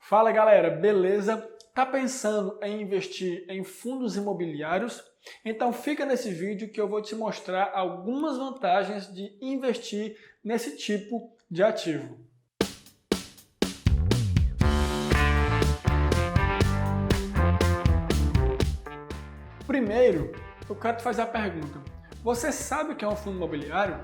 Fala galera, beleza? Tá pensando em investir em fundos imobiliários? Então fica nesse vídeo que eu vou te mostrar algumas vantagens de investir nesse tipo de ativo. Primeiro, eu quero te fazer a pergunta: você sabe o que é um fundo imobiliário?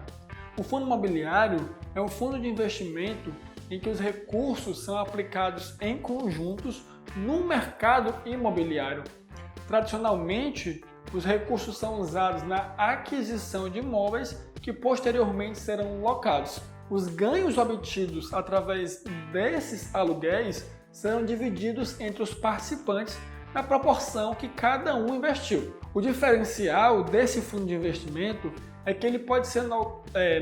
O fundo imobiliário é um fundo de investimento em que os recursos são aplicados em conjuntos no mercado imobiliário. Tradicionalmente, os recursos são usados na aquisição de imóveis que posteriormente serão locados. Os ganhos obtidos através desses aluguéis serão divididos entre os participantes na proporção que cada um investiu. O diferencial desse fundo de investimento é que ele pode ser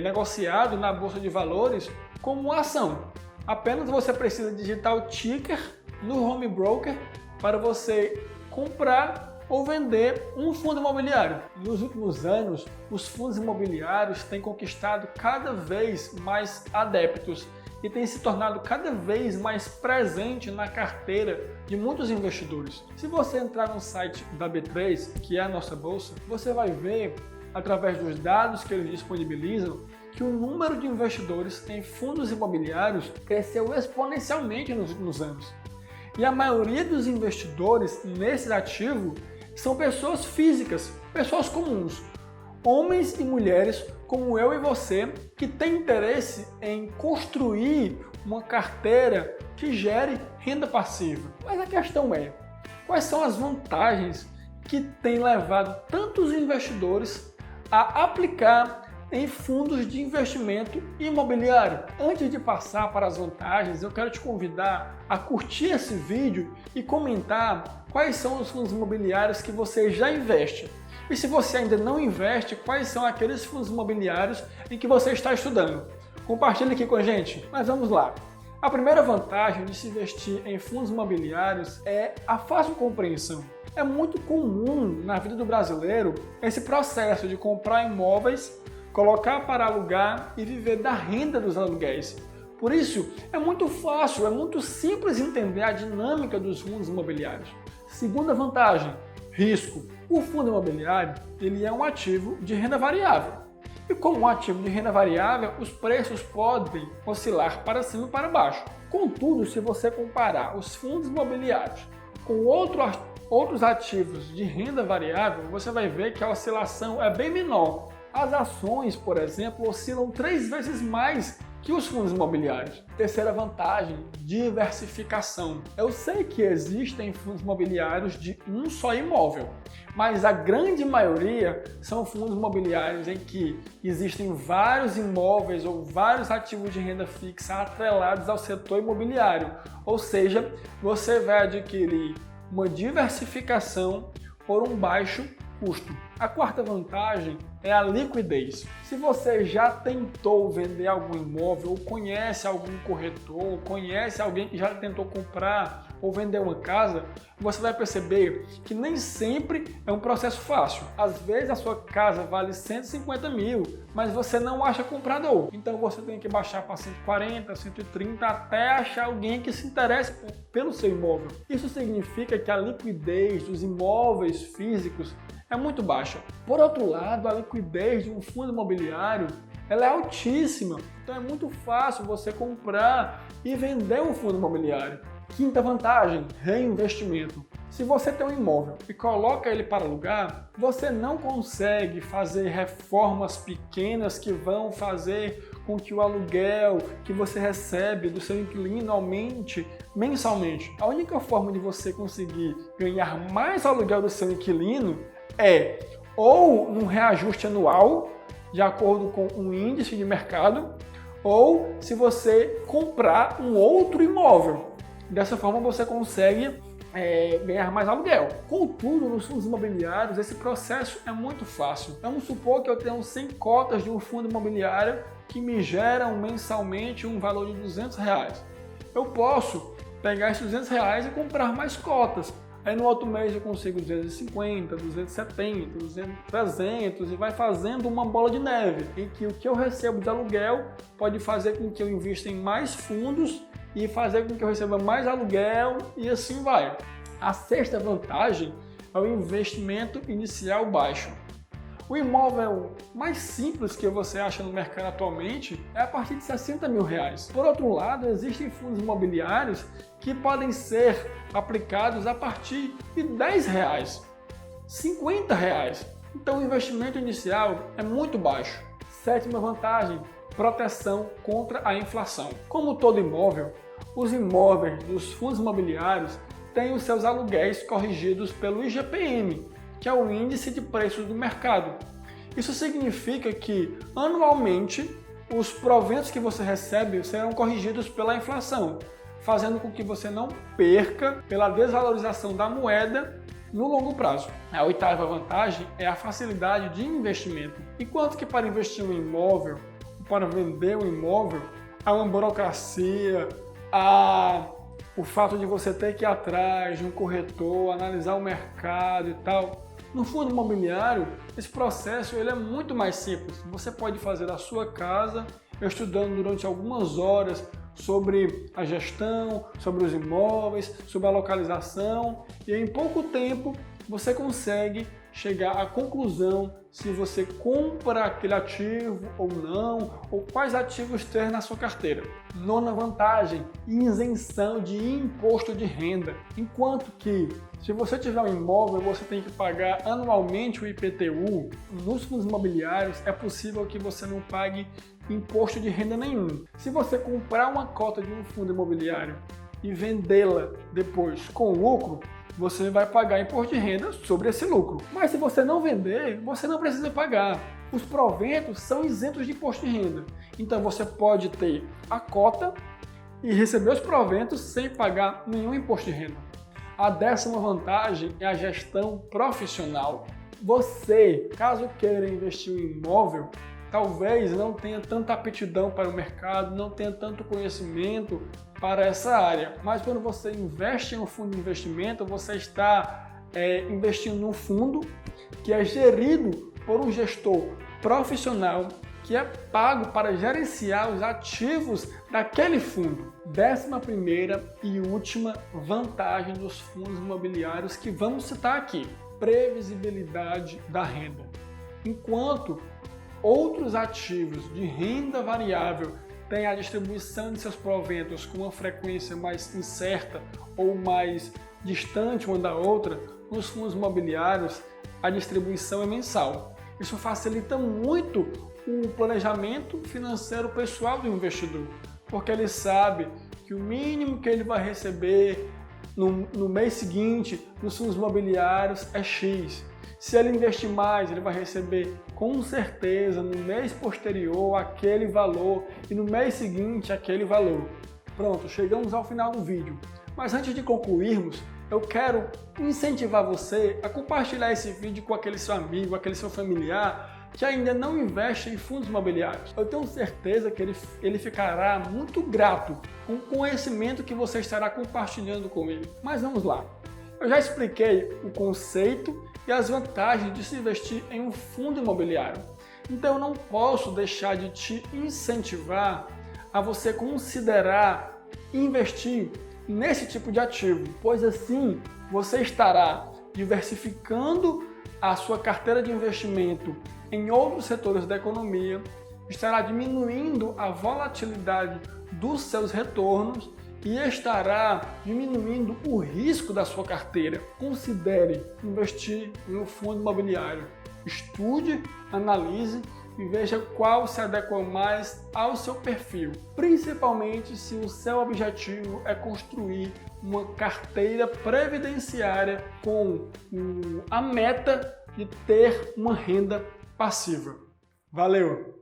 negociado na Bolsa de Valores como uma ação. Apenas você precisa digitar o ticker no home broker para você comprar ou vender um fundo imobiliário. Nos últimos anos, os fundos imobiliários têm conquistado cada vez mais adeptos e têm se tornado cada vez mais presente na carteira de muitos investidores. Se você entrar no site da B3, que é a nossa bolsa, você vai ver, através dos dados que eles disponibilizam, que o número de investidores em fundos imobiliários cresceu exponencialmente nos últimos anos. E a maioria dos investidores nesse ativo são pessoas físicas, pessoas comuns, homens e mulheres como eu e você, que têm interesse em construir uma carteira que gere renda passiva. Mas a questão é, quais são as vantagens que têm levado tantos investidores a aplicar em fundos de investimento imobiliário? Antes de passar para as vantagens, eu quero te convidar a curtir esse vídeo e comentar quais são os fundos imobiliários que você já investe. E se você ainda não investe, quais são aqueles fundos imobiliários em que você está estudando? Compartilhe aqui com a gente. Mas vamos lá. A primeira vantagem de se investir em fundos imobiliários é a fácil compreensão. É muito comum na vida do brasileiro esse processo de comprar imóveis, colocar para alugar e viver da renda dos aluguéis. Por isso, é muito fácil, é muito simples entender a dinâmica dos fundos imobiliários. Segunda vantagem, risco. O fundo imobiliário ele é um ativo de renda variável. E como um ativo de renda variável, os preços podem oscilar para cima e para baixo. Contudo, se você comparar os fundos imobiliários com outros ativos de renda variável, você vai ver que a oscilação é bem menor. As ações, por exemplo, oscilam 3 vezes mais que os fundos imobiliários. Terceira vantagem, diversificação. Eu sei que existem fundos imobiliários de um só imóvel, mas a grande maioria são fundos imobiliários em que existem vários imóveis ou vários ativos de renda fixa atrelados ao setor imobiliário. Ou seja, você vai adquirir uma diversificação por um baixo custo. A quarta vantagem é a liquidez. Se você já tentou vender algum imóvel, ou conhece algum corretor, ou conhece alguém que já tentou comprar ou vender uma casa, você vai perceber que nem sempre é um processo fácil. Às vezes a sua casa vale 150 mil, mas você não acha comprador. Então você tem que baixar para 140, 130 até achar alguém que se interesse pelo seu imóvel. Isso significa que a liquidez dos imóveis físicos é muito baixa. Por outro lado, a liquidez de um fundo imobiliário ela é altíssima. Então é muito fácil você comprar e vender um fundo imobiliário. Quinta vantagem, reinvestimento. Se você tem um imóvel e coloca ele para alugar, você não consegue fazer reformas pequenas que vão fazer com que o aluguel que você recebe do seu inquilino aumente mensalmente. A única forma de você conseguir ganhar mais aluguel do seu inquilino é ou num reajuste anual, de acordo com um índice de mercado, ou se você comprar um outro imóvel. Dessa forma você consegue ganhar mais aluguel. Contudo, nos fundos imobiliários, esse processo é muito fácil. Vamos supor que eu tenho 100 cotas de um fundo imobiliário que me geram mensalmente um valor de R$200. Eu posso pegar esses R$200 e comprar mais cotas. Aí no outro mês eu consigo 250, 270, 300 e vai fazendo uma bola de neve, em que o que eu recebo de aluguel pode fazer com que eu invista em mais fundos e fazer com que eu receba mais aluguel e assim vai. A sexta vantagem é o investimento inicial baixo. O imóvel mais simples que você acha no mercado atualmente é a partir de R$60 mil. Por outro lado, existem fundos imobiliários que podem ser aplicados a partir de R$10, R$50. Então o investimento inicial é muito baixo. Sétima vantagem, proteção contra a inflação. Como todo imóvel, os imóveis dos fundos imobiliários têm os seus aluguéis corrigidos pelo IGPM, que é o índice de preços do mercado. Isso significa que, anualmente, os proventos que você recebe serão corrigidos pela inflação, fazendo com que você não perca pela desvalorização da moeda no longo prazo. A oitava vantagem é a facilidade de investimento. Enquanto que para investir um imóvel, para vender um imóvel, há uma burocracia, há o fato de você ter que ir atrás de um corretor, analisar o mercado e tal. No fundo imobiliário, esse processo ele é muito mais simples. Você pode fazer da sua casa, estudando durante algumas horas sobre a gestão, sobre os imóveis, sobre a localização, e em pouco tempo você consegue chegar à conclusão se você compra aquele ativo ou não, ou quais ativos ter na sua carteira. Nona vantagem, isenção de imposto de renda. Enquanto que, se você tiver um imóvel, você tem que pagar anualmente o IPTU, nos fundos imobiliários é possível que você não pague imposto de renda nenhum. Se você comprar uma cota de um fundo imobiliário e vendê-la depois com lucro, você vai pagar imposto de renda sobre esse lucro. Mas se você não vender, você não precisa pagar. Os proventos são isentos de imposto de renda. Então você pode ter a cota e receber os proventos sem pagar nenhum imposto de renda. A décima vantagem é a gestão profissional. Você, caso queira investir em imóvel, talvez não tenha tanta aptidão para o mercado, não tenha tanto conhecimento para essa área. Mas quando você investe em um fundo de investimento, você está investindo num fundo que é gerido por um gestor profissional que é pago para gerenciar os ativos daquele fundo. 11ª e última vantagem dos fundos imobiliários que vamos citar aqui: previsibilidade da renda. Enquanto outros ativos de renda variável têm a distribuição de seus proventos com uma frequência mais incerta ou mais distante uma da outra, nos fundos imobiliários a distribuição é mensal. Isso facilita muito o planejamento financeiro pessoal do investidor, porque ele sabe que o mínimo que ele vai receber no mês seguinte nos fundos imobiliários é X. Se ele investir mais, ele vai receber com certeza no mês posterior aquele valor e no mês seguinte aquele valor. Pronto, chegamos ao final do vídeo. Mas antes de concluirmos, eu quero incentivar você a compartilhar esse vídeo com aquele seu amigo, aquele seu familiar que ainda não investe em fundos imobiliários. Eu tenho certeza que ele ficará muito grato com o conhecimento que você estará compartilhando com ele. Mas vamos lá. Eu já expliquei o conceito e as vantagens de se investir em um fundo imobiliário. Então eu não posso deixar de te incentivar a você considerar investir nesse tipo de ativo, pois assim você estará diversificando a sua carteira de investimento em outros setores da economia, estará diminuindo a volatilidade dos seus retornos e estará diminuindo o risco da sua carteira. Considere investir em um fundo imobiliário. Estude, analise e veja qual se adequa mais ao seu perfil, principalmente se o seu objetivo é construir uma carteira previdenciária com a meta de ter uma renda passiva. Valeu!